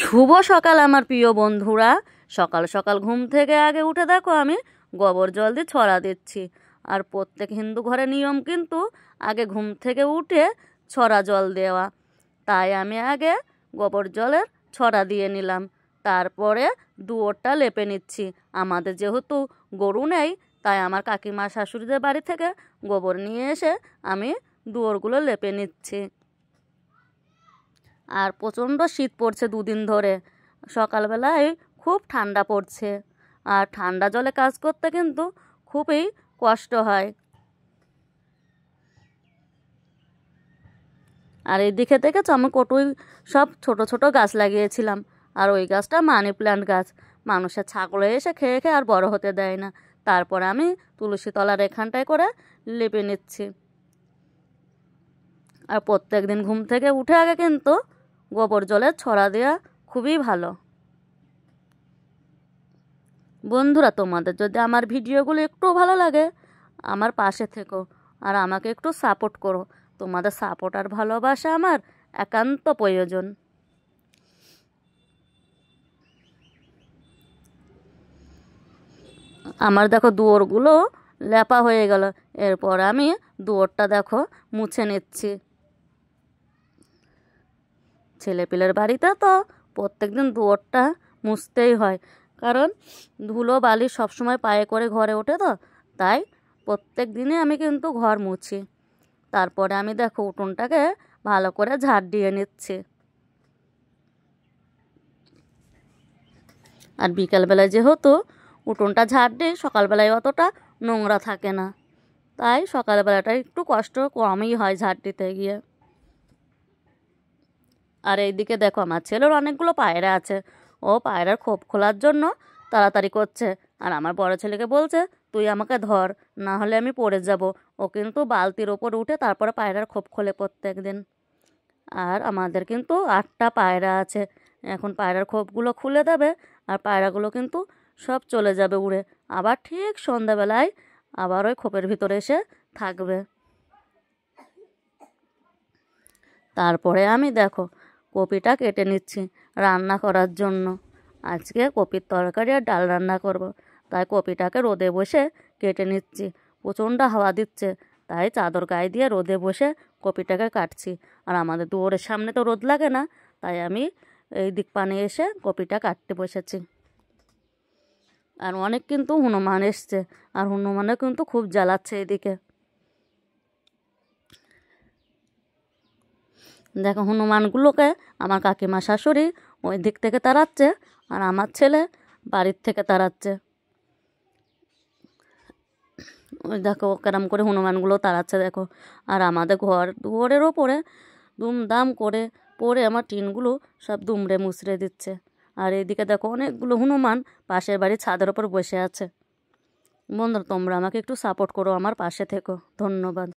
শুভ সকাল আমার প্রিয় বন্ধুরা। সকাল সকাল ঘুম থেকে আগে উঠে দেখো আমি গোবর জল দিয়ে ছড়া দিচ্ছি। আর প্রত্যেক হিন্দু ঘরে নিয়ম কিন্তু আগে ঘুম থেকে উঠে ছড়া জল দেওয়া। তাই আমি আগে গোবর জলের ছড়া দিয়ে নিলাম, তারপরে দুয়ারটা লেপে নিচ্ছি। আমাদের যেহেতু গরু নেই, তাই আমার কাকিমা শাশুড়িদের বাড়ি থেকে গোবর নিয়ে এসে আমি দুয়ারগুলো লেপে নিচ্ছি। আর প্রচণ্ড শীত পড়ছে দুদিন ধরে, সকালবেলায় খুব ঠান্ডা পড়ছে। আর ঠান্ডা জলে কাজ করতে কিন্তু খুবই কষ্ট হয়। আর এই দিকে দেখেছো আমি কটুই সব ছোট ছোট গাছ লাগিয়েছিলাম। আর ওই গাছটা মানি প্ল্যান্ট গাছ, মানুষের ছাগলে এসে খেয়ে খেয়ে আর বড় হতে দেয় না। তারপরে আমি তুলসী তলার এখানটায় করে লেপে নিচ্ছি। আর প্রত্যেক দিন ঘুম থেকে উঠে আগে কিন্তু গোবর জলের ছড়া দেওয়া খুবই ভালো। বন্ধুরা, তোমাদের যদি আমার ভিডিওগুলো একটু ভালো লাগে, আমার পাশে থেকো আর আমাকে একটু সাপোর্ট করো। তোমাদের সাপোর্ট আর ভালোবাসা আমার একান্ত প্রয়োজন। আমার দেখো দুয়ারগুলো লেপা হয়ে গেল। এরপর আমি দুয়ারটা দেখো মুছে নিচ্ছি। ছেলেপিলের বাড়িতে তো প্রত্যেক দিন দুয়ারটা মুছতেই হয়, কারণ ধুলো বালি সবসময় পায়ে করে ঘরে ওঠে, তো তাই প্রত্যেক দিনে আমি কিন্তু ঘর মুছি। তারপরে আমি দেখো উঠোনটাকে ভালো করে ঝাড় দিয়ে নিচ্ছি। আর বিকালবেলায় যেহেতু উঠোনটা ঝাড় দিই, সকালবেলায় অতটা নোংরা থাকে না, তাই সকালবেলাটা একটু কষ্ট কমই হয় ঝাড় দিতে গিয়ে। আর এইদিকে দেখো আমার ছেলের অনেকগুলো পায়রা আছে, ও পায়রার খোপ খোলার জন্য তাড়াতাড়ি করছে। আর আমার বড় ছেলেকে বলছে, তুই আমাকে ধর, না হলে আমি পড়ে যাব। ও কিন্তু বালতির ওপর উঠে তারপরে পায়রার খোপ খোলে প্রত্যেক দিন। আর আমাদের কিন্তু 8টা পায়রা আছে। এখন পায়রার খোপগুলো খুলে দেবে, আর পায়রাগুলো কিন্তু সব চলে যাবে উড়ে। আবার ঠিক সন্ধ্যাবেলায় আবার ওই খোপের ভিতরে এসে থাকবে। তারপরে আমি দেখো কপিটা কেটে নিচ্ছি রান্না করার জন্য। আজকে কপির তরকারি আর ডাল রান্না করব, তাই কপিটাকে রোদে বসে কেটে নিচ্ছি। প্রচণ্ড হাওয়া দিচ্ছে, তাই চাদর গায়ে দিয়ে রোদে বসে কপিটাকে কাটছি। আর আমাদের দুয়ারের সামনে তো রোদ লাগে না, তাই আমি এই দিক পানে এসে কপিটা কাটতে বসেছি। আর অনেক কিন্তু হনুমান এসছে, আর হনুমানে কিন্তু খুব জ্বালাচ্ছে এদিকে। দেখো হনুমানগুলোকে আমার কাকিমা শাশুড়ি ওই দিক থেকে তাড়াচ্ছে, আর আমার ছেলে বাড়ির থেকে তাড়াচ্ছে। ওই দেখো কেরম করে হনুমানগুলো তাড়াচ্ছে দেখো। আর আমাদের ঘর দুয়ারের ওপরে দুমদাম করে পড়ে আমার টিনগুলো সব দুমড়ে মুচড়ে দিচ্ছে। আর এইদিকে দেখো অনেকগুলো হনুমান পাশের বাড়ির ছাদের ওপর বসে আছে। বন্ধুরা, তোমরা আমাকে একটু সাপোর্ট করো, আমার পাশে থেকো। ধন্যবাদ।